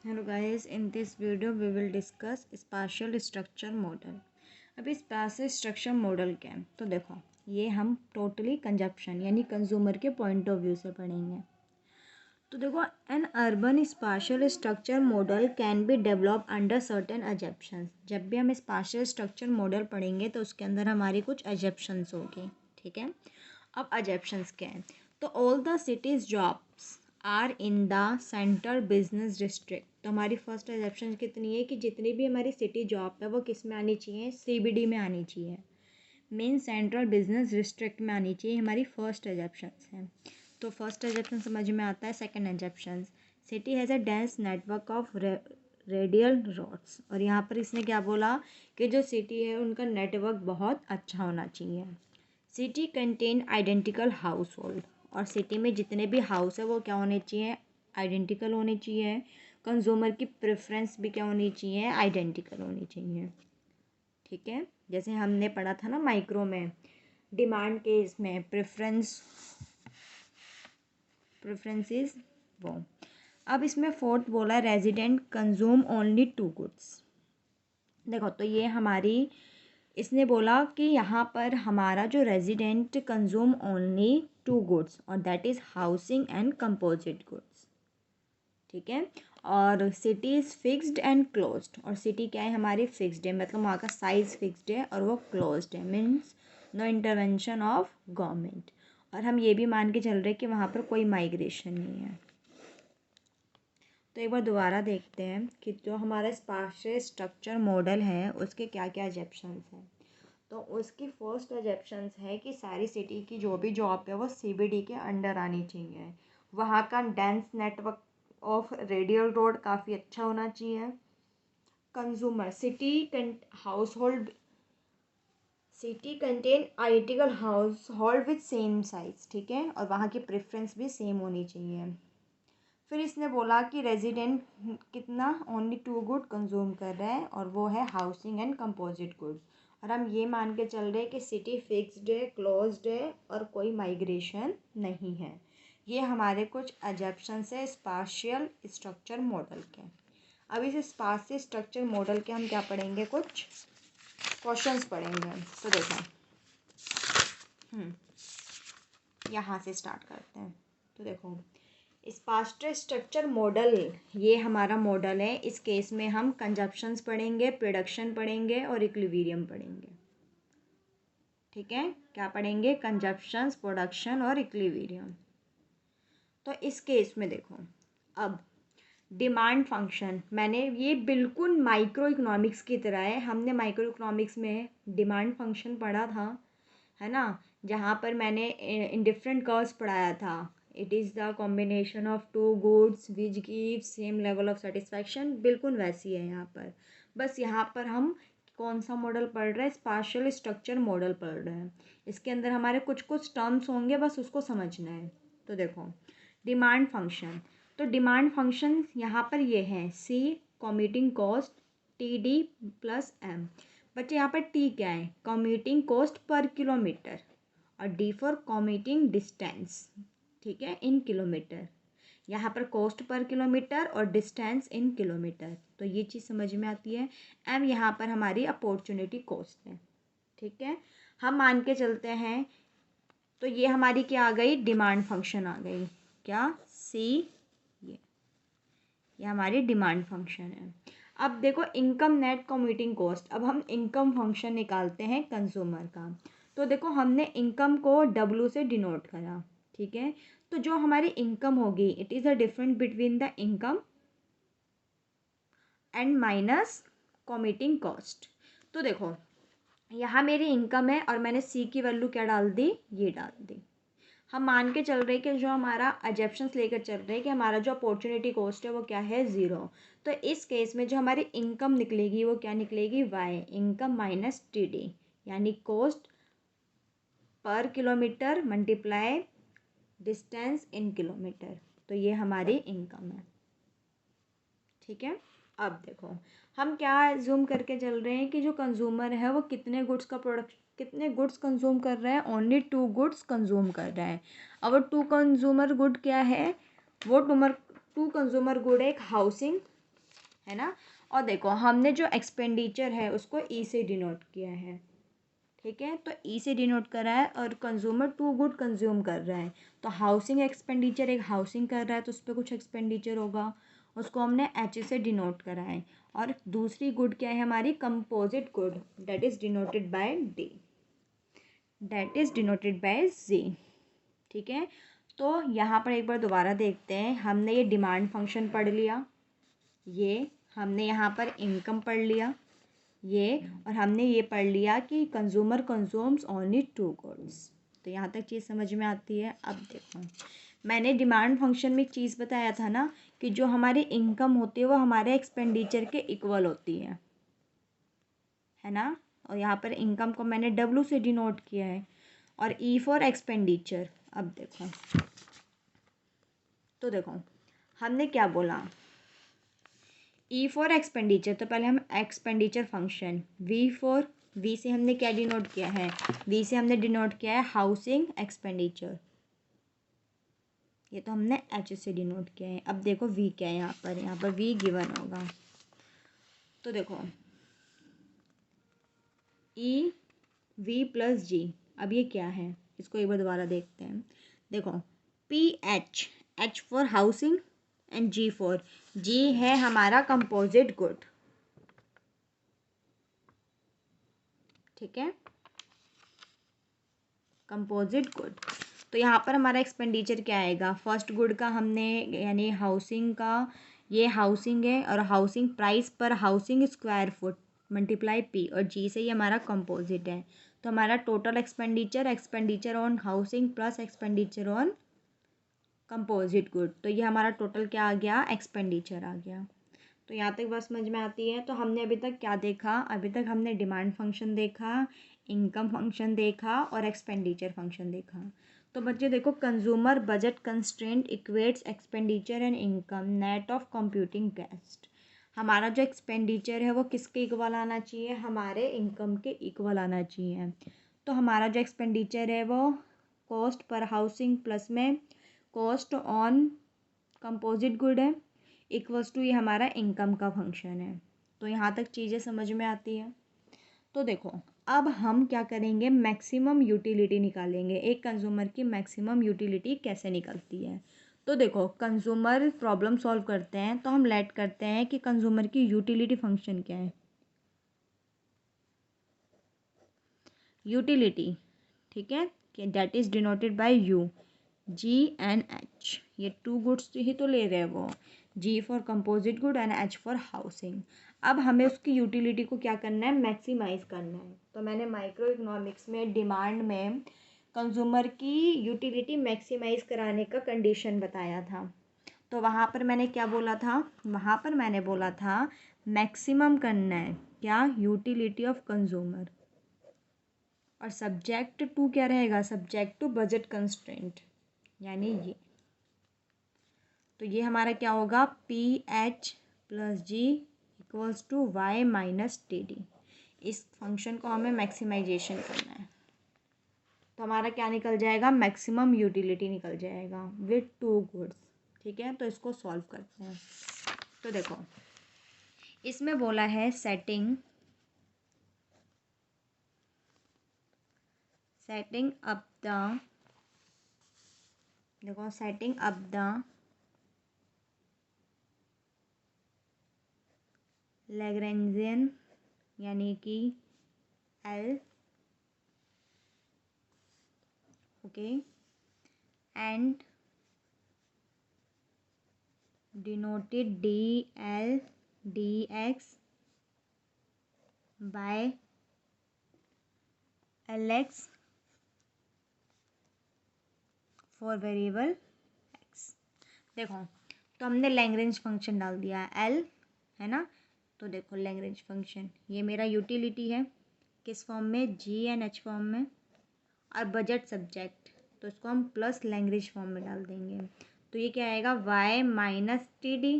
Hello guys, in this video we will discuss spatial structure model. अभी spatial structure model क्या है तो देखो, ये हम टोटली कंजप्शन यानी कंज्यूमर के पॉइंट ऑफ व्यू से पढ़ेंगे। तो देखो, an urban spatial structure model can be develop under certain assumptions. जब भी हम स्पाशियल स्ट्रक्चर मॉडल पढ़ेंगे तो उसके अंदर हमारी कुछ एजप्शंस होगी, ठीक है। अब एजप्शंस क्या है, तो all the cities jobs are in the central business district. तो हमारी फर्स्ट एजप्शन कितनी है कि जितनी भी हमारी सिटी जॉब है वो किस में आनी चाहिए, सीबीडी में आनी चाहिए, मेन सेंट्रल बिजनेस डिस्ट्रिक्ट में आनी चाहिए। हमारी फर्स्ट एजप्शंस है। तो फर्स्ट एजप्शन समझ में आता है। Second assumption, city has a dense network of radial roads. और यहाँ पर इसने क्या बोला कि जो सिटी है उनका नेटवर्क बहुत अच्छा होना चाहिए। City contain identical house hold. और सिटी में जितने भी हाउस है वो क्या होने चाहिए, आइडेंटिकल होने चाहिए। कंज्यूमर की प्रेफरेंस भी क्या होनी चाहिए, आइडेंटिकल होनी चाहिए, ठीक है। जैसे हमने पढ़ा था ना माइक्रो में, डिमांड के इसमें प्रेफरेंसेस वो। अब इसमें फोर्थ बोला resident consume only two goods. देखो, तो ये हमारी इसने बोला कि यहाँ पर हमारा जो resident consume only two goods और that is housing and composite goods, ठीक है। और city is fixed and closed. और सिटी क्या है हमारी, फिक्स्ड है, मतलब वहाँ का साइज़ फिक्स्ड है और वो क्लोज्ड है, means no intervention of government. और हम ये भी मान के चल रहे हैं कि वहाँ पर कोई माइग्रेशन नहीं है। तो एक बार दोबारा देखते हैं कि जो हमारा स्पाशियल स्ट्रक्चर मॉडल है उसके क्या क्या एजप्शंस हैं। तो उसकी फर्स्ट एजप्शंस है कि सारी सिटी की जो भी जॉब है वो सीबीडी के अंडर आनी चाहिए। वहाँ का dense network of radial road काफ़ी अच्छा होना चाहिए। Consumer city contain identical house hold with same size, ठीक है। और वहाँ की प्रेफरेंस भी सेम होनी चाहिए। फिर इसने बोला कि रेजिडेंट कितना ओनली टू गुड कंज्यूम कर रहा है और वो है हाउसिंग एंड कंपोजिट गुड्स। और हम ये मान के चल रहे हैं कि सिटी फिक्स्ड है, क्लोज्ड है और कोई माइग्रेशन नहीं है। ये हमारे कुछ एजप्शंस है स्पाशियल स्ट्रक्चर मॉडल के। अब इस स्पाशियल स्ट्रक्चर मॉडल के हम क्या पढ़ेंगे, कुछ क्वेश्चंस पढ़ेंगे। तो देखो, यहाँ से स्टार्ट करते हैं। तो देखो, स्पाशियल स्ट्रक्चर मॉडल ये हमारा मॉडल है। इस केस में हम कंजप्शंस पढ़ेंगे, प्रोडक्शन पढ़ेंगे और इक्विलिब्रियम पढ़ेंगे, ठीक है। क्या पढ़ेंगे, कंजप्शंस, प्रोडक्शन और इक्विलिब्रियम। तो इस केस में देखो, अब डिमांड फंक्शन, मैंने ये बिल्कुल माइक्रो इकोनॉमिक्स की तरह है। हमने माइक्रो इकोनॉमिक्स में डिमांड फंक्शन पढ़ा था, है ना, जहाँ पर मैंने इन डिफरेंट कर्व्स पढ़ाया था। It is the combination of two goods which give same level of satisfaction. बिल्कुल वैसी है यहाँ पर। बस यहाँ पर हम कौन सा मॉडल पढ़ रहे हैं, स्पाशियल स्ट्रक्चर मॉडल पढ़ रहे हैं। इसके अंदर हमारे कुछ कुछ टर्म्स होंगे, बस उसको समझना है। तो देखो, डिमांड फंक्शन, तो डिमांड फंक्शन यहाँ पर ये है C commuting cost T D plus M. But यहाँ पर टी क्या है, कम्यूटिंग कॉस्ट पर किलोमीटर, और डी फॉर कम्यूटिंग डिस्टेंस, ठीक है, इन किलोमीटर। यहाँ पर कॉस्ट पर किलोमीटर और डिस्टेंस इन किलोमीटर, तो ये चीज़ समझ में आती है। एम यहाँ पर हमारी अपॉर्चुनिटी कॉस्ट है, ठीक है। हम मान के चलते हैं, तो ये हमारी क्या आ गई, डिमांड फंक्शन आ गई। क्या, सी, ये हमारी डिमांड फंक्शन है। अब देखो, इनकम नेट कम्यूटिंग कॉस्ट। अब हम इनकम फंक्शन निकालते हैं कंज्यूमर का। तो देखो, हमने इनकम को डब्ल्यू से डिनोट करा, ठीक है। तो जो हमारी इनकम होगी, it is a difference between the income and minus commuting cost. तो देखो, यहाँ मेरी इनकम है और मैंने सी की वैल्यू क्या डाल दी, ये डाल दी। हम मान के चल रहे हैं कि जो हमारा एजप्शंस लेकर चल रहे हैं कि हमारा जो अपॉर्चुनिटी कॉस्ट है वो क्या है, ज़ीरो। तो इस केस में जो हमारी इनकम निकलेगी वो क्या निकलेगी, Y, income minus T D, यानी cost per kilometre multiply distance in kilometre. तो ये हमारी इनकम है, ठीक है। अब देखो, हम क्या जूम करके चल रहे हैं कि जो कंज्यूमर है वो कितने गुड्स का प्रोडक्ट, कितने गुड्स कंज्यूम कर रहे हैं, ओनली टू गुड्स कंज्यूम कर रहे हैं। अब टू कंज्यूमर गुड क्या है, वो टू कंज्यूमर गुड है, एक हाउसिंग है ना। और देखो हमने जो एक्सपेंडिचर है उसको ई से डिनोट किया है, ठीक है। तो ई से डिनोट करा है और कंज्यूमर टू गुड कंज्यूम कर रहा है, तो हाउसिंग एक्सपेंडिचर, एक हाउसिंग कर रहा है तो उस पर कुछ एक्सपेंडिचर होगा, उसको हमने एच से डिनोट करा है। और दूसरी गुड क्या है हमारी, composite good, that is denoted by D, that is denoted by G, ठीक है। तो यहाँ पर एक बार दोबारा देखते हैं, हमने ये डिमांड फंक्शन पढ़ लिया, ये हमने यहाँ पर इनकम पढ़ लिया, ये, और हमने ये पढ़ लिया कि consumer consumes only two goods. तो यहाँ तक चीज़ समझ में आती है। अब देखो मैंने डिमांड फंक्शन में एक चीज़ बताया था ना कि जो हमारी इनकम होती है वो हमारे एक्सपेंडिचर के इक्वल होती है ना। और यहाँ पर इनकम को मैंने डब्ल्यू से डिनोट किया है, और ई फॉर एक्सपेंडिचर। अब देखो, तो देखो हमने क्या बोला, ई फॉर एक्सपेंडिचर, तो पहले हम एक्सपेंडिचर फंक्शन, वी से हमने क्या डिनोट किया है, वी से हमने डिनोट किया है हाउसिंग एक्सपेंडिचर, ये तो हमने एच से डिनोट किया है। अब देखो वी क्या है, यहाँ पर वी गिवन होगा, तो देखो ई वी प्लस जी। अब ये क्या है, इसको एक बार दोबारा देखते हैं। देखो P H, H for housing and G for, G है हमारा कंपोजिट गुड, ठीक है, कंपोजिट गुड। तो यहाँ पर हमारा एक्सपेंडिचर क्या आएगा, फर्स्ट गुड का हमने यानी हाउसिंग का, ये हाउसिंग है और हाउसिंग प्राइस पर housing square foot multiply P, और जी से ये हमारा कंपोजिट है। तो हमारा total expenditure, expenditure on housing plus expenditure on composite good, तो ये हमारा टोटल क्या आ गया, एक्सपेंडिचर आ गया। तो यहाँ तक बात समझ में आती है। तो हमने अभी तक क्या देखा, अभी तक हमने डिमांड फंक्शन देखा, इनकम फंक्शन देखा और एक्सपेंडिचर फंक्शन देखा। तो बच्चे देखो, consumer budget constraint equates expenditure and income net of computing cost. हमारा जो एक्सपेंडिचर है वो किसके इक्वल आना चाहिए, हमारे इनकम के इक्वल आना चाहिए। तो हमारा जो एक्सपेंडिचर है वो कॉस्ट पर हाउसिंग प्लस में कॉस्ट ऑन कंपोजिट गुड है, इक्वल्स टू ये हमारा इनकम का फंक्शन है। तो यहाँ तक चीज़ें समझ में आती हैं। तो देखो अब हम क्या करेंगे, मैक्सिमम यूटिलिटी निकालेंगे, एक कंज्यूमर की मैक्सिमम यूटिलिटी कैसे निकलती है। तो देखो कंज्यूमर प्रॉब्लम सॉल्व करते हैं, तो हम लेट करते हैं कि कंज्यूमर की यूटिलिटी फंक्शन क्या है, यूटिलिटी, ठीक है, कि that is denoted by U, G and H, ये टू गुड्स ही तो ले रहे हैं वो, G for composite good and H for housing. अब हमें उसकी यूटिलिटी को क्या करना है, मैक्सिमाइज़ करना है। तो मैंने माइक्रो इकोनॉमिक्स में डिमांड में कंज्यूमर की यूटिलिटी मैक्सिमाइज़ कराने का कंडीशन बताया था। तो वहाँ पर मैंने क्या बोला था, वहाँ पर मैंने बोला था मैक्सिमम करना है क्या, यूटिलिटी ऑफ कंज्यूमर, और सब्जेक्ट टू क्या रहेगा, सब्जेक्ट टू बजट कंस्ट्रेंट, यानी ये। तो ये हमारा क्या होगा, P H plus G equals to Y minus T D. इस फंक्शन को हमें मैक्सिमाइजेशन करना है, तो हमारा क्या निकल जाएगा, मैक्सिमम यूटिलिटी निकल जाएगा विथ टू गुड्स, ठीक है। तो इसको सॉल्व करते हैं। तो देखो इसमें बोला है सेटिंग अप द, देखो सेटिंग अप द लैग्रेंजियन यानी कि L, okay, and denoted D L D x by L x for variable x. देखो तो हमने लैग्रेंज फंक्शन डाल दिया एल, है ना। तो देखो लैग्रेंज फंक्शन, ये मेरा यूटिलिटी है किस फॉर्म में, जी एन एच फॉर्म में, और बजट सब्जेक्ट, तो इसको हम प्लस लैग्रेंज फॉर्म में डाल देंगे। तो ये क्या आएगा, वाई माइनस टी डी,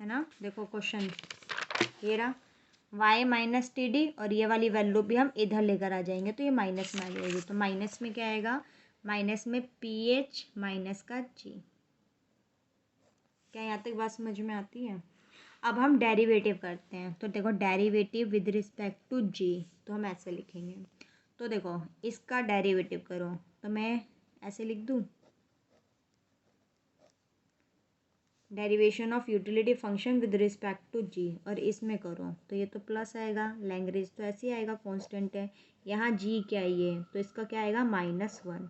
है ना। देखो क्वेश्चन ये रहा वाई माइनस टी डी, और ये वाली वैल्यू भी हम इधर लेकर आ जाएंगे तो ये माइनस में आ जाएगी। तो माइनस में क्या आएगा, माइनस में पी एच माइनस का जी, क्या यहाँ तक बात समझ में आती है? अब हम डेरिवेटिव करते हैं। तो देखो डेरिवेटिव विद रिस्पेक्ट टू जी, तो हम ऐसे लिखेंगे। तो देखो इसका डेरिवेटिव करो, तो मैं ऐसे लिख दूँ, derivation of utility function with respect to G, और इसमें करो तो ये तो प्लस आएगा, लैंग्वेज तो ऐसे ही आएगा, कांस्टेंट है। यहाँ जी क्या है ये, तो इसका क्या आएगा -1।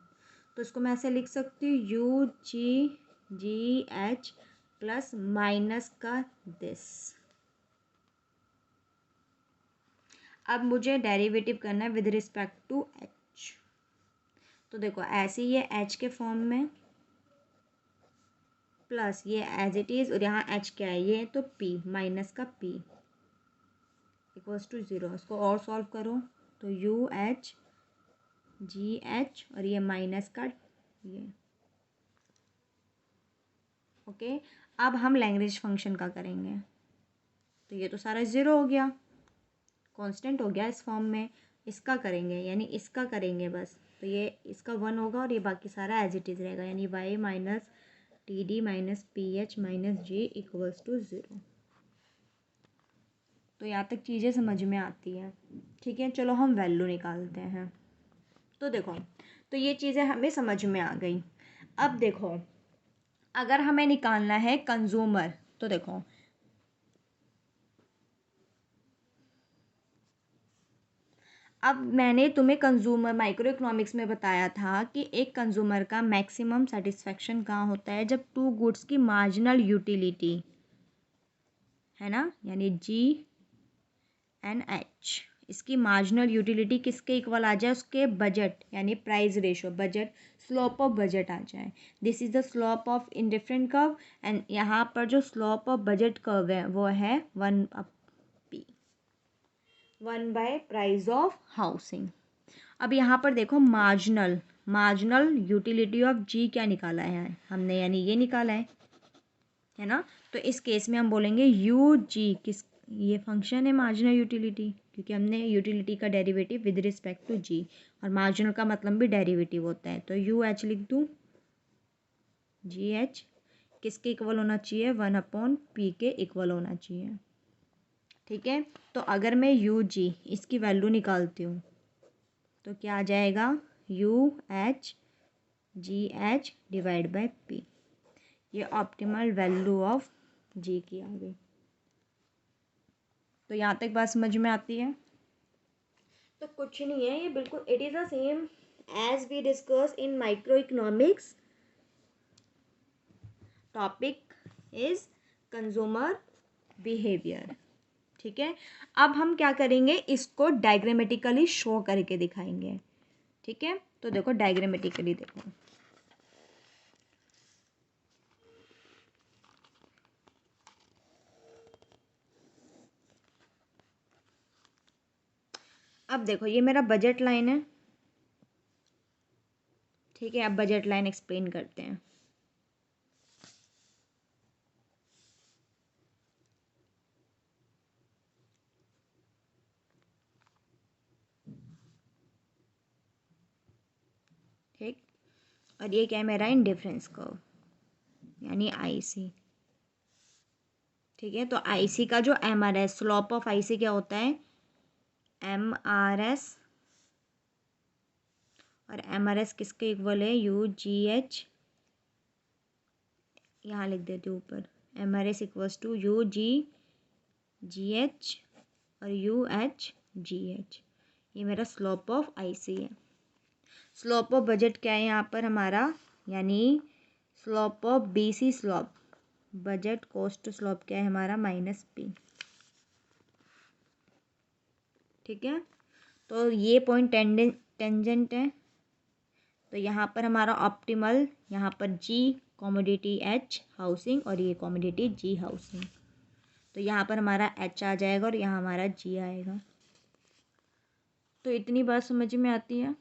तो इसको मैं ऐसे लिख सकती हूँ U G G H plus minus का दिस। अब मुझे डेरिवेटिव करना है विद रिस्पेक्ट टू एच। तो देखो ऐसे ही है एच के फॉर्म में, प्लस ये एज इट इज़, और यहाँ एच क्या है ये, तो पी माइनस का पी इक्वल्स टू 0। इसको और सॉल्व करो तो यू एच जी एच और ये माइनस का ये। ओके, अब हम लैंग्वेज फंक्शन का करेंगे। तो ये तो सारा 0 हो गया, कांस्टेंट हो गया इस फॉर्म में। इसका करेंगे यानी इसका करेंगे बस, तो ये इसका 1 होगा और ये बाकी सारा एज इट इज़ रहेगा, यानी Y minus T D minus P H minus G equals to 0। तो यहाँ तक चीज़ें समझ में आती हैं। ठीक है, चलो हम वैल्यू निकालते हैं। तो देखो, तो ये चीज़ें हमें समझ में आ गई। अब देखो अगर हमें निकालना है कंज्यूमर, तो देखो अब मैंने तुम्हें कंज्यूमर माइक्रो इकोनॉमिक्स में बताया था कि एक कंज्यूमर का मैक्सिमम सेटिस्फेक्शन कहाँ होता है, जब टू गुड्स की मार्जिनल यूटिलिटी है ना, यानी जी एन एच, इसकी मार्जिनल यूटिलिटी किसके इक्वल आ जाए, उसके बजट यानी price ratio, budget slope of budget आ जाए। This is the slope of indifferent curve, and यहाँ पर जो स्लोप ऑफ बजट कर्व है वो है 1/p, 1/प्राइस ऑफ हाउसिंग। अब यहाँ पर देखो मार्जिनल यूटिलिटी ऑफ जी क्या निकाला है हमने, यानी ये निकाला है ना। तो इस केस में हम बोलेंगे यू जी किस, ये फंक्शन है मार्जिनल यूटिलिटी, क्योंकि हमने यूटिलिटी का derivative with respect to G, और मार्जिनल का मतलब भी डेरिवेटिव होता है। तो यू एच लिख दूँ, जी एच किसके इक्वल होना चाहिए, 1/p के इक्वल होना चाहिए। ठीक है, तो अगर मैं यू जी इसकी वैल्यू निकालती हूँ तो क्या आ जाएगा, you H G H divide by P, ये ऑप्टिमल वैल्यू ऑफ जी की आ गई। तो यहाँ तक बात समझ में आती है? तो कुछ नहीं है, ये बिल्कुल it is the same as we discuss in micro economics. Topic is consumer behaviour. ठीक है, अब हम क्या करेंगे, इसको डायग्रामेटिकली शो करके दिखाएंगे। ठीक है, तो देखो डायग्रामेटिकली देखो, अब देखो ये मेरा बजट लाइन है। ठीक है, अब बजट लाइन एक्सप्लेन करते हैं। ठीक, और ये क्या है मेरा इंडिफरेंस कर्व यानी आईसी। ठीक है, तो आईसी का जो एमआरएस स्लोप ऑफ आईसी क्या होता है, एमआरएस, और एमआरएस किसके इक्वल है, यू जी एच, यहाँ लिख देती हूँ ऊपर, MRS equals to U G G H और यू एच जी एच, ये मेरा स्लोप ऑफ आईसी है। स्लोप ऑफ बजट क्या है यहाँ पर हमारा, यानी slope of BC slope, budget cost slope क्या है हमारा, -p। ठीक है, तो ये पॉइंट टेंजेंट है, तो यहाँ पर हमारा ऑप्टिमल, यहाँ पर जी कॉमोडिटी एच हाउसिंग और ये कॉमोडिटी जी हाउसिंग, तो यहाँ पर हमारा एच आ जाएगा और यहाँ हमारा जी आएगा। तो इतनी बात समझ में आती है?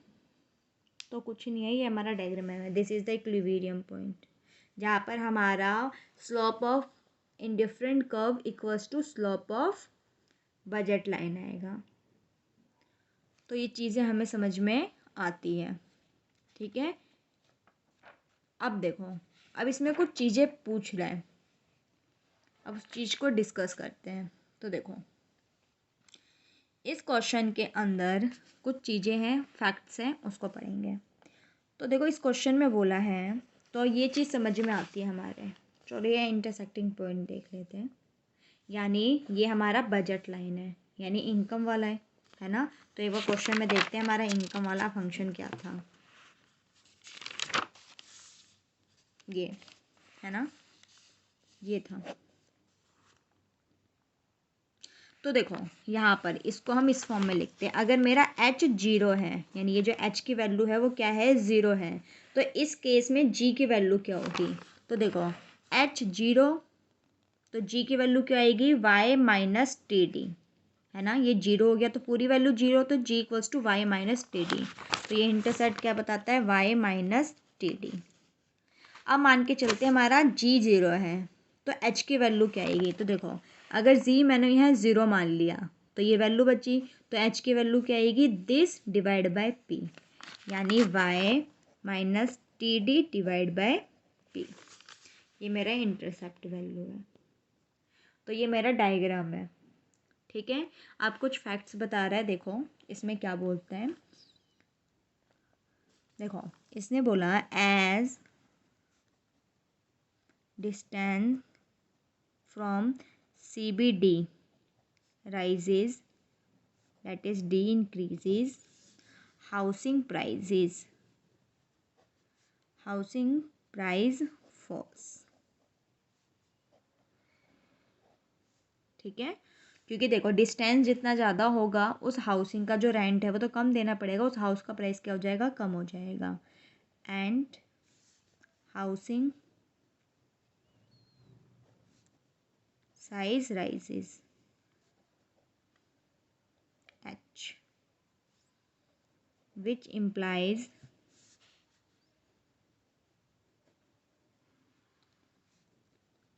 तो कुछ नहीं है, ये हमारा डायग्राम है, this is the equilibrium point, जहाँ पर हमारा slope of indifferent curve equals to slope of budget line आएगा। तो ये चीज़ें हमें समझ में आती है। ठीक है, अब देखो, अब इसमें कुछ चीज़ें पूछ रहा है। अब उस चीज़ को डिस्कस करते हैं। तो देखो इस क्वेश्चन के अंदर कुछ चीज़ें हैं, फैक्ट्स हैं, उसको पढ़ेंगे। तो देखो इस क्वेश्चन में बोला है, तो ये चीज़ समझ में आती है हमारे। चलो ये इंटरसेक्टिंग पॉइंट देख लेते हैं। यानी ये हमारा बजट लाइन है, यानी इनकम वाला है ना। तो ये वो क्वेश्चन में देखते हैं हमारा इनकम वाला फंक्शन क्या था। ये है ना, ये था। तो देखो यहाँ पर इसको हम इस फॉर्म में लिखते हैं। अगर मेरा h 0 है, यानी ये जो h की वैल्यू है वो क्या है, 0 है, तो इस केस में g की वैल्यू क्या होगी। तो देखो h 0, तो g की वैल्यू क्या आएगी, y माइनस टी डी, है ना। ये 0 हो गया तो पूरी वैल्यू 0, तो g equals to Y minus T D. तो ये इंटरसेप्ट क्या बताता है, y माइनस टी डी। अब मान के चलते हमारा g 0 है, तो h की वैल्यू क्या आएगी। तो देखो अगर z मैंने यहाँ 0 मान लिया तो ये वैल्यू बची, तो h की वैल्यू क्या आएगी, दिस डिवाइड बाय p, यानी y minus T D divide by p। ये मेरा इंटरसेप्ट वैल्यू है। तो ये मेरा डायग्राम है, ठीक है। आप कुछ फैक्ट्स बता रहा है, देखो इसमें क्या बोलते हैं। देखो इसने बोला as distance from CBD rises, that is D increases, housing price falls, ठीक है। क्योंकि देखो डिस्टेंस जितना ज़्यादा होगा उस हाउसिंग का जो रेंट है वो तो कम देना पड़ेगा, उस हाउस का प्राइस क्या हो जाएगा, कम हो जाएगा। And housing size rises H, which implies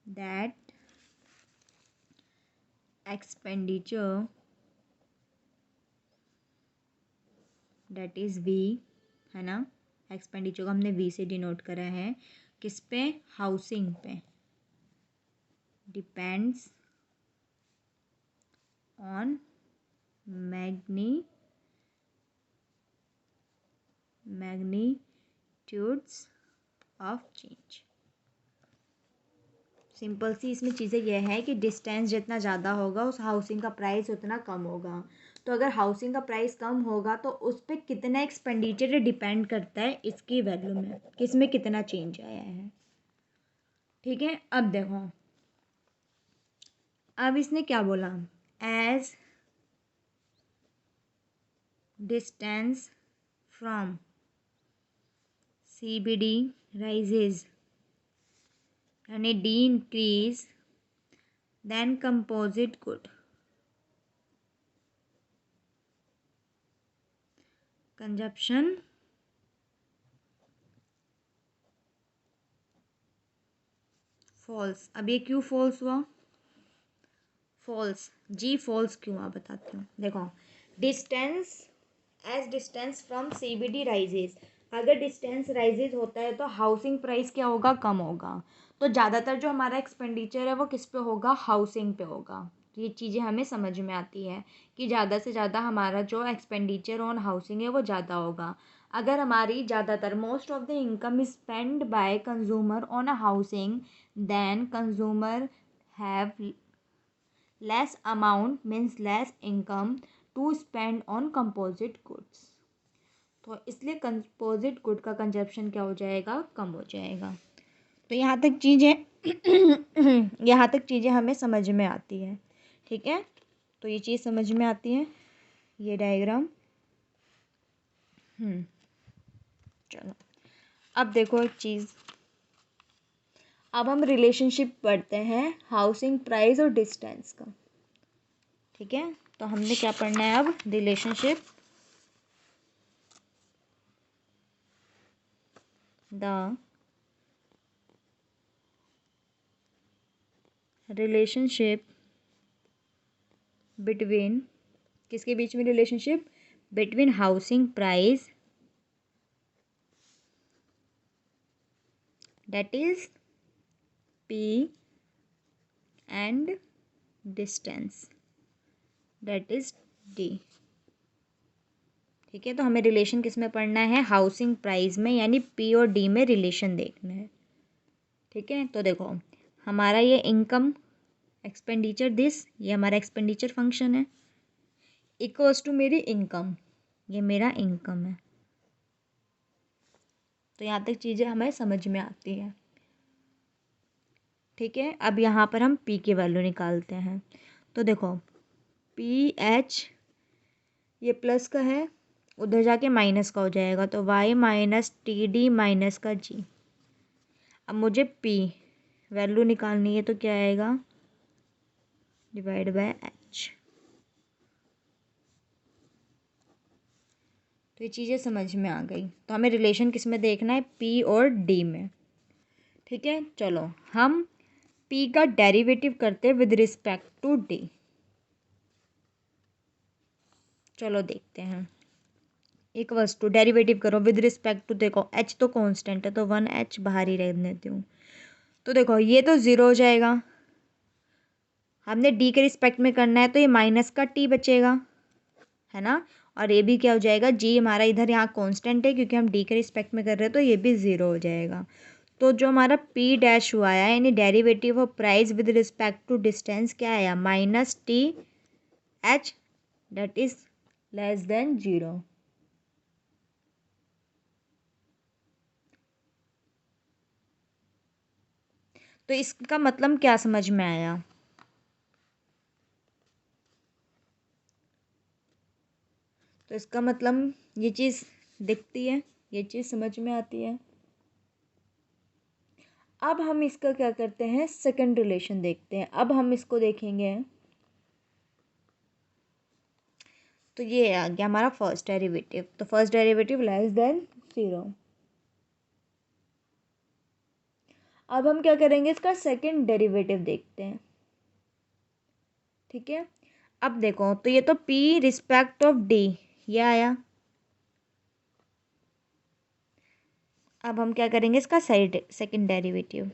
that expenditure, that is V, है ना। एक्सपेंडिचर को हमने V से डिनोट करा है, किस पे, हाउसिंग पे, depends on magnitudes of change. Simple सी इसमें चीज़ें यह है कि डिस्टेंस जितना ज़्यादा होगा उस हाउसिंग का प्राइस उतना कम होगा। तो अगर हाउसिंग का प्राइस कम होगा तो उस पर कितना एक्सपेंडिचर डिपेंड करता है इसकी वैल्यू में, किस में कितना चेंज आया है, ठीक है। अब देखो अब इसने क्या बोला, as distance from CBD rises, यानी D increase, then composite good consumption falls। अब ये क्यों फॉल्स हुआ, फॉल्स जी फॉल्स क्यों हुआ बताती हूँ। देखो distance, as distance from CBD rises, अगर डिस्टेंस राइजेस होता है तो हाउसिंग प्राइस क्या होगा, कम होगा। तो ज़्यादातर जो हमारा एक्सपेंडिचर है वो किस पे होगा, हाउसिंग पे होगा। तो ये चीज़ें हमें समझ में आती है कि ज़्यादा से ज़्यादा हमारा जो एक्सपेंडिचर ऑन हाउसिंग है वो ज़्यादा होगा। अगर हमारी ज़्यादातर most of the income is spend by consumer on a housing, then consumer have less amount means less income to spend on composite goods. तो इसलिए कंपोजिट गुड का कंजप्शन क्या हो जाएगा, कम हो जाएगा। तो यहाँ तक चीज़ें यहाँ तक चीज़ें हमें समझ में आती है, ठीक है। तो ये चीज़ समझ में आती है, ये डायग्राम। चलो अब देखो एक चीज़, अब हम रिलेशनशिप पढ़ते हैं हाउसिंग प्राइस और डिस्टेंस का, ठीक है। तो हमने क्या पढ़ना है अब, रिलेशनशिप द रिलेशनशिप बिटवीन, किसके बीच में relationship, between housing price, that is P, and distance that is D. ठीक है, तो हमें रिलेशन किस में पढ़ना है, हाउसिंग प्राइस में, यानी पी और डी में रिलेशन देखना है। ठीक है, तो देखो हमारा ये इनकम एक्सपेंडिचर दिस, ये हमारा एक्सपेंडिचर फंक्शन है, इक्वल्स टू मेरी इनकम, ये मेरा इनकम है। तो यहाँ तक चीज़ें हमें समझ में आती हैं। ठीक है, अब यहाँ पर हम पी की वैल्यू निकालते हैं। तो देखो पी एच ये प्लस का है, उधर जाके माइनस का हो जाएगा, तो Y minus T D minus का जी। अब मुझे पी वैल्यू निकालनी है, तो क्या आएगा, डिवाइड बाय एच। तो ये चीज़ें समझ में आ गई। तो हमें रिलेशन किस में देखना है, पी और डी में। ठीक है, चलो हम पी का डेरिवेटिव करते हैं विद रिस्पेक्ट टू डी। चलो देखते हैं। एक वस्तु डेरिवेटिव करो विद रिस्पेक्ट टू, देखो एच तो कांस्टेंट है, तो 1h बाहर ही रह देती हूँ। तो देखो ये तो ज़ीरो हो जाएगा, हमने डी के रिस्पेक्ट में करना है, तो ये माइनस का टी बचेगा, है ना। और ये भी क्या हो जाएगा, जी हमारा इधर यहाँ कांस्टेंट है क्योंकि हम डी के रिस्पेक्ट में कर रहे हैं, तो ये भी ज़ीरो हो जाएगा। तो जो हमारा पी डैश हुआ है, यानी derivative of price with respect to distance, क्या आया, minus T H that is less than zero. तो इसका मतलब क्या समझ में आया, तो इसका मतलब ये चीज़ दिखती है, ये चीज़ समझ में आती है। अब हम इसका क्या करते हैं, सेकंड रिलेशन देखते हैं। अब हम इसको देखेंगे, तो ये आ गया हमारा फर्स्ट डेरिवेटिव, तो first derivative less than zero. अब हम क्या करेंगे, इसका सेकंड डेरिवेटिव देखते हैं। ठीक है, अब देखो तो ये तो p रिस्पेक्ट ऑफ d ये आया। अब हम क्या करेंगे, इसका सेकंड डेरिवेटिव।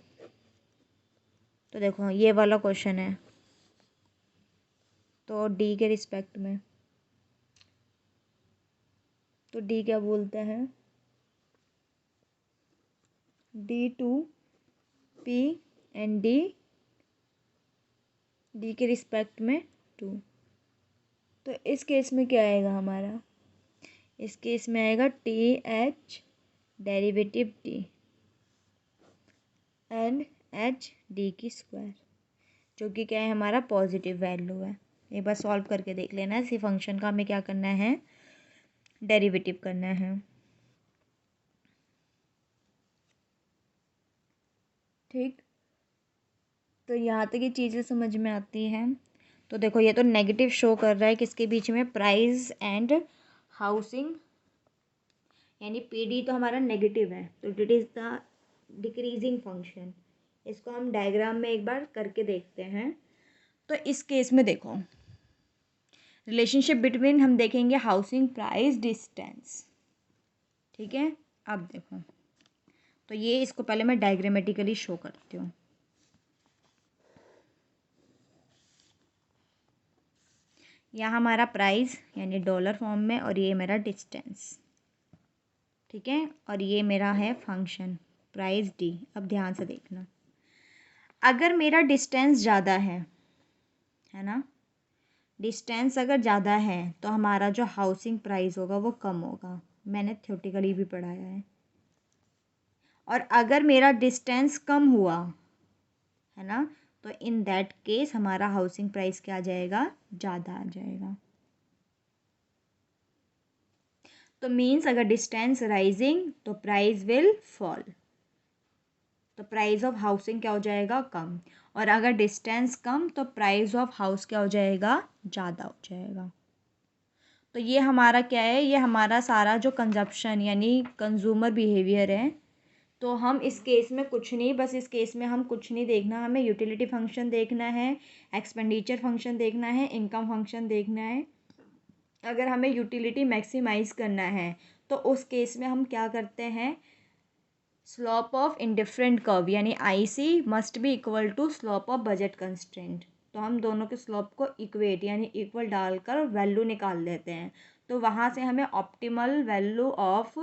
तो देखो ये वाला क्वेश्चन है, तो d के रिस्पेक्ट में, तो d क्या बोलते हैं, d two p and d के रिस्पेक्ट में 2। तो इस केस में क्या आएगा हमारा, इस केस में आएगा T H derivative D and H D की स्क्वायर, जो कि क्या है, हमारा पॉजिटिव वैल्यू है। एक बार सॉल्व करके देख लेना, इसी फंक्शन का हमें क्या करना है, डेरिवेटिव करना है। ठीक, तो यहाँ तक ये चीज़ें समझ में आती हैं। तो देखो ये तो नेगेटिव शो कर रहा है किसके बीच में, प्राइस एंड हाउसिंग, यानी पी डी तो हमारा नेगेटिव है, तो it is the decreasing function. इसको हम डायग्राम में एक बार करके देखते हैं। तो इस केस में देखो रिलेशनशिप बिटवीन, हम देखेंगे हाउसिंग प्राइस डिस्टेंस। ठीक है, अब देखो तो ये, इसको पहले मैं डायग्रामेटिकली शो करती हूँ। यहाँ हमारा प्राइस यानी डॉलर फॉर्म में, और ये मेरा डिस्टेंस। ठीक है, और ये मेरा है फंक्शन प्राइस डी। अब ध्यान से देखना, अगर मेरा डिस्टेंस ज़्यादा है ना, डिस्टेंस अगर ज़्यादा है तो हमारा जो हाउसिंग प्राइस होगा वो कम होगा, मैंने थ्योरेटिकली भी पढ़ाया है। और अगर मेरा डिस्टेंस कम हुआ, है ना, तो इन दैट केस हमारा हाउसिंग प्राइस क्या आ जाएगा, ज़्यादा आ जाएगा। तो मीन्स अगर डिस्टेंस राइजिंग तो प्राइस विल फॉल, तो प्राइस ऑफ हाउसिंग क्या हो जाएगा, कम। और अगर डिस्टेंस कम तो प्राइस ऑफ हाउस क्या हो जाएगा, ज़्यादा हो जाएगा। तो ये हमारा क्या है, ये हमारा सारा जो कंजप्शन यानी कंज्यूमर बिहेवियर है। तो हम इस केस में कुछ नहीं, बस इस केस में हम कुछ नहीं देखना, हमें यूटिलिटी फंक्शन देखना है, एक्सपेंडिचर फंक्शन देखना है, इनकम फंक्शन देखना है। अगर हमें यूटिलिटी मैक्सिमाइज़ करना है तो उस केस में हम क्या करते हैं, स्लोप ऑफ इंडिफरेंट कर्व यानी IC must be equal to slope of budget constraint. तो हम दोनों के स्लोप को इक्वेट यानी इक्वल डालकर वैल्यू निकाल लेते हैं। तो वहाँ से हमें optimal value of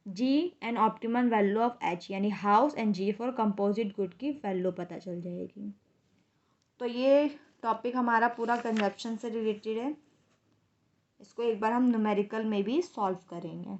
G and optimal value of H यानी house and G for composite good की वैल्यू पता चल जाएगी। तो ये टॉपिक हमारा पूरा कंजप्शन से रिलेटेड है। इसको एक बार हम न्यूमेरिकल में भी सॉल्व करेंगे।